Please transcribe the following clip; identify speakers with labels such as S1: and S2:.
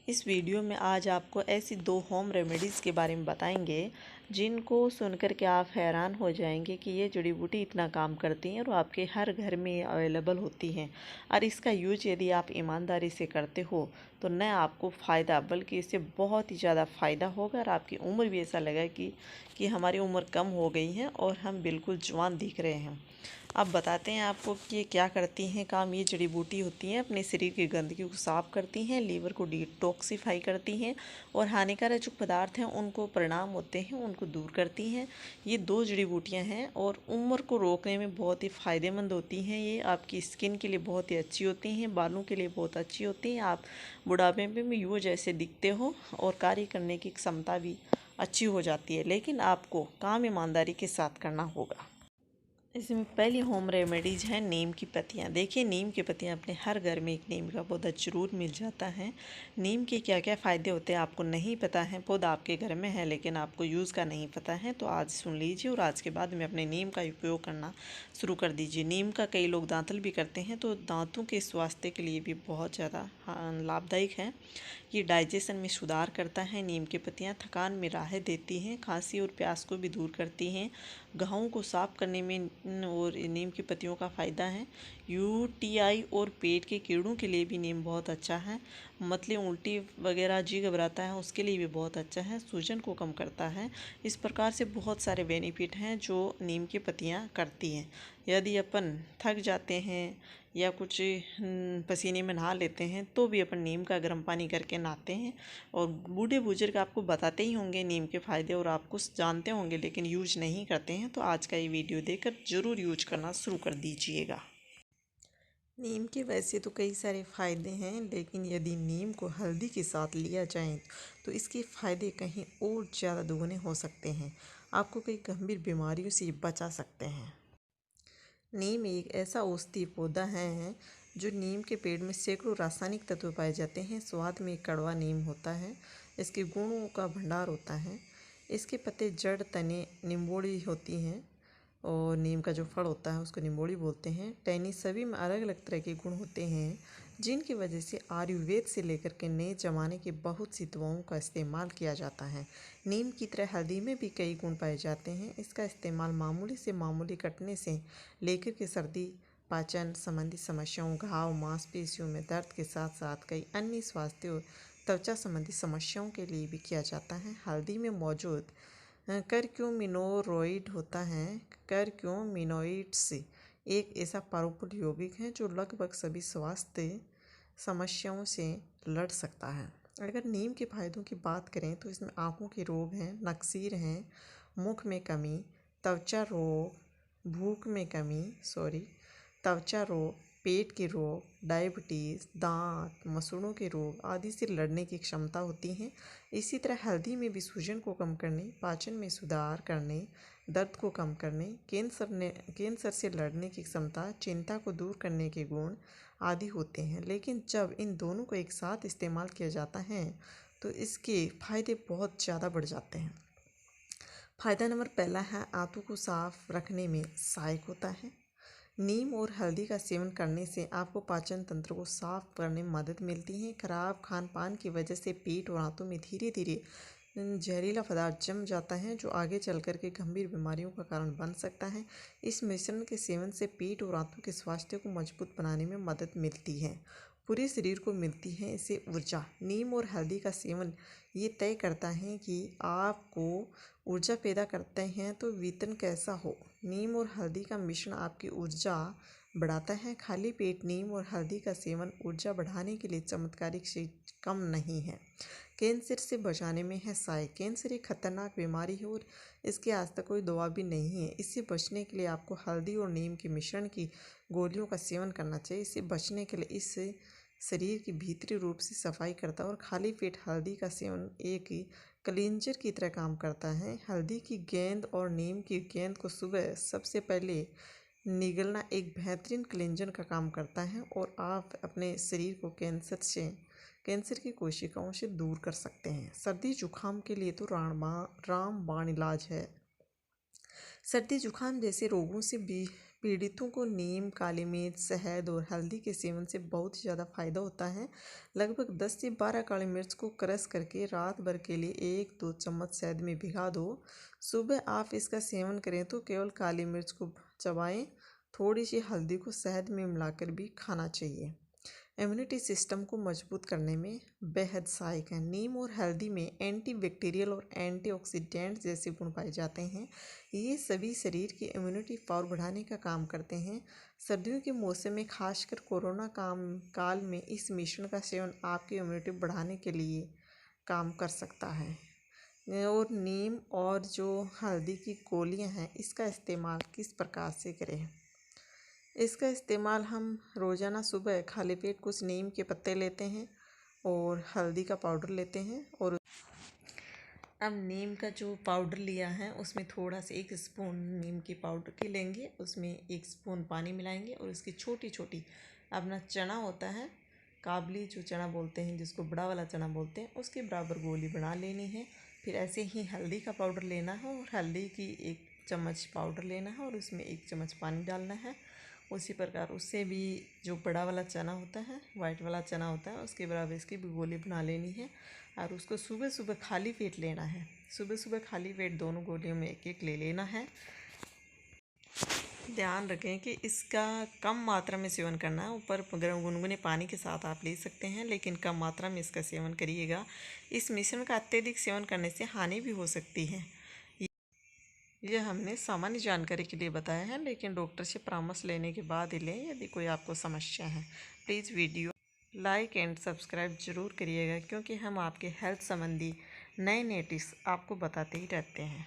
S1: इस वीडियो में आज आपको ऐसी 2 होम रेमेडीज़ के बारे में बताएंगे जिनको सुनकर के आप हैरान हो जाएंगे कि ये जड़ी बूटी इतना काम करती हैं और आपके हर घर में अवेलेबल होती हैं। और इसका यूज यदि आप ईमानदारी से करते हो तो न आपको फ़ायदा बल्कि इससे बहुत ही ज़्यादा फ़ायदा होगा और आपकी उम्र भी ऐसा लगेगा कि हमारी उम्र कम हो गई है और हम बिल्कुल जवान दिख रहे हैं। अब बताते हैं आपको कि ये क्या करती हैं काम। ये जड़ी बूटी होती हैं अपने शरीर की गंदगी को साफ़ करती हैं, लीवर को डिटॉक्सिफाई करती हैं और हानिकारक जो पदार्थ हैं उनको परिणाम होते हैं उनको दूर करती हैं। ये 2 जड़ी बूटियां हैं और उम्र को रोकने में बहुत ही फ़ायदेमंद होती हैं। ये आपकी स्किन के लिए बहुत ही अच्छी होती हैं, बालों के लिए बहुत अच्छी होती हैं। आप बुढ़ापे में यूँ जैसे दिखते हो और कार्य करने की क्षमता भी अच्छी हो जाती है, लेकिन आपको काम ईमानदारी के साथ करना होगा। इसमें पहली होम रेमेडीज है नीम की पत्तियाँ। देखिए, नीम की पत्तियाँ अपने हर घर में एक नीम का पौधा जरूर मिल जाता है। नीम के क्या क्या फ़ायदे होते हैं आपको नहीं पता है, पौधा आपके घर में है लेकिन आपको यूज़ का नहीं पता है, तो आज सुन लीजिए और आज के बाद में अपने नीम का उपयोग करना शुरू कर दीजिए। नीम का कई लोग दांतल भी करते हैं, तो दांतों के स्वास्थ्य के लिए भी बहुत ज़्यादा लाभदायक है। ये डाइजेशन में सुधार करता है। नीम की पत्तियाँ थकान में राहत देती हैं, खांसी और प्यास को भी दूर करती हैं, घावों को साफ करने में और नीम की पत्तियों का फ़ायदा है। यूटीआई और पेट के कीड़ों के लिए भी नीम बहुत अच्छा है। मतलब उल्टी वगैरह जी घबराता है उसके लिए भी बहुत अच्छा है। सूजन को कम करता है। इस प्रकार से बहुत सारे बेनिफिट हैं जो नीम की पत्तियाँ करती हैं। यदि अपन थक जाते हैं या कुछ पसीने में नहा लेते हैं तो भी अपन नीम का गर्म पानी करके नहाते हैं। और बूढ़े बुजुर्ग आपको बताते ही होंगे नीम के फ़ायदे और आप कुछ जानते होंगे लेकिन यूज नहीं करते हैं, तो आज का ये वीडियो देखकर ज़रूर यूज करना शुरू कर दीजिएगा। नीम के वैसे तो कई सारे फ़ायदे हैं, लेकिन यदि नीम को हल्दी के साथ लिया जाए तो इसके फ़ायदे कहीं और ज़्यादा दुगने हो सकते हैं। आपको कई गंभीर बीमारियों से बचा सकते हैं। नीम एक ऐसा औषधीय पौधा है जो नीम के पेड़ में सैकड़ों रासायनिक तत्व पाए जाते हैं। स्वाद में कड़वा नीम होता है। इसके गुणों का भंडार होता है। इसके पत्ते, जड़, तने निम्बोड़ी होती हैं और नीम का जो फल होता है उसको निम्बोड़ी बोलते हैं। टहनी सभी में अलग अलग तरह के गुण होते हैं, जिनकी वजह से आयुर्वेद से लेकर के नए जमाने की बहुत सी दवाओं का इस्तेमाल किया जाता है। नीम की तरह हल्दी में भी कई गुण पाए जाते हैं। इसका इस्तेमाल मामूली से मामूली कटने से लेकर के सर्दी, पाचन संबंधी समस्याओं, घाव, मांसपेशियों में दर्द के साथ साथ कई अन्य स्वास्थ्य और त्वचा संबंधी समस्याओं के लिए भी किया जाता है। हल्दी में मौजूद करक्यूमिनोरोइड होता है। करक्यूमिनोइड्स एक ऐसा पारंपरिक यौगिक है जो लगभग सभी स्वास्थ्य समस्याओं से लड़ सकता है। अगर नीम के फायदों की बात करें तो इसमें आँखों के रोग हैं, नक्सीर हैं, मुख में कमी, त्वचा रोग, त्वचा रोग, पेट के रोग, डायबिटीज़, दांत, मसूड़ों के रोग आदि से लड़ने की क्षमता होती है। इसी तरह हल्दी में भी सूजन को कम करने, पाचन में सुधार करने, दर्द को कम करने, कैंसर से लड़ने की क्षमता, चिंता को दूर करने के गुण आदि होते हैं। लेकिन जब इन दोनों को एक साथ इस्तेमाल किया जाता है तो इसके फायदे बहुत ज़्यादा बढ़ जाते हैं। फायदा नंबर पहला है, आंतों को साफ रखने में सहायक होता है। नीम और हल्दी का सेवन करने से आपको पाचन तंत्र को साफ करने में मदद मिलती है। खराब खान पान की वजह से पेट और आंतों में धीरे धीरे जहरीला पदार्थ जम जाता है जो आगे चल कर के गंभीर बीमारियों का कारण बन सकता है। इस मिश्रण के सेवन से पेट और आंतों के स्वास्थ्य को मजबूत बनाने में मदद मिलती है। पूरे शरीर को मिलती है इससे ऊर्जा। नीम और हल्दी का सेवन ये तय करता है कि आपको ऊर्जा पैदा करते हैं तो वेतन कैसा हो। नीम और हल्दी का मिश्रण आपकी ऊर्जा बढ़ाता है। खाली पेट नीम और हल्दी का सेवन ऊर्जा बढ़ाने के लिए चमत्कारिक से कम नहीं है। कैंसर से बचाने में है सहायक। कैंसर एक खतरनाक बीमारी है और इसके आज तक कोई दवा भी नहीं है। इससे बचने के लिए आपको हल्दी और नीम के मिश्रण की गोलियों का सेवन करना चाहिए। इससे बचने के लिए इससे शरीर की भीतरी रूप से सफाई करता है और खाली पेट हल्दी का सेवन एक क्लींजर की तरह काम करता है। हल्दी की गेंद और नीम की गेंद को सुबह सबसे पहले निगलना एक बेहतरीन क्लींजर का काम करता है और आप अपने शरीर को कैंसर की कोशिकाओं से दूर कर सकते हैं। सर्दी जुकाम के लिए तो रामबाण इलाज है। सर्दी जुकाम जैसे रोगों से भी पीड़ितों को नीम, काली मिर्च, शहद और हल्दी के सेवन से बहुत ज़्यादा फायदा होता है। लगभग 10 से 12 काली मिर्च को क्रश करके रात भर के लिए 1-2 चम्मच शहद में भिगा दो। सुबह आप इसका सेवन करें तो केवल काली मिर्च को चबाएं। थोड़ी सी हल्दी को शहद में मिलाकर भी खाना चाहिए। इम्यूनिटी सिस्टम को मजबूत करने में बेहद सहायक है। नीम और हल्दी में एंटीबैक्टीरियल और एंटीऑक्सीडेंट जैसे गुण पाए जाते हैं। ये सभी शरीर की इम्यूनिटी पावर बढ़ाने का काम करते हैं। सर्दियों के मौसम में खासकर कोरोना काल में इस मिश्रण का सेवन आपकी इम्यूनिटी बढ़ाने के लिए काम कर सकता है। और नीम और जो हल्दी की गोलियां हैं, इसका इस्तेमाल किस प्रकार से करें। इसका इस्तेमाल हम रोज़ाना सुबह खाली पेट कुछ नीम के पत्ते लेते हैं और हल्दी का पाउडर लेते हैं। और अब नीम का जो पाउडर लिया है उसमें थोड़ा सा 1 स्पून नीम के पाउडर की लेंगे, उसमें 1 स्पून पानी मिलाएंगे और उसकी छोटी छोटी अपना चना होता है, काबली जो चना बोलते हैं, जिसको बड़ा वाला चना बोलते हैं, उसके बराबर गोली बना लेनी है। फिर ऐसे ही हल्दी का पाउडर लेना है और हल्दी की 1 चम्मच पाउडर लेना है और उसमें 1 चम्मच पानी डालना है। उसी प्रकार उससे भी जो बड़ा वाला चना होता है, वाइट वाला चना होता है, उसके बराबर इसकी भी गोली बना लेनी है और उसको सुबह सुबह खाली पेट लेना है। सुबह सुबह खाली पेट दोनों गोलियों में 1-1 ले लेना है। ध्यान रखें कि इसका कम मात्रा में सेवन करना है। ऊपर गर्म गुनगुने पानी के साथ आप ले सकते हैं, लेकिन कम मात्रा में इसका सेवन करिएगा। इस मिश्रण का अत्यधिक सेवन करने से हानि भी हो सकती है। यह हमने सामान्य जानकारी के लिए बताया है, लेकिन डॉक्टर से परामर्श लेने के बाद ही लें यदि कोई आपको समस्या है। Please video like and subscribe ज़रूर करिएगा, क्योंकि हम आपके हेल्थ संबंधी नए टिप्स आपको बताते ही रहते हैं।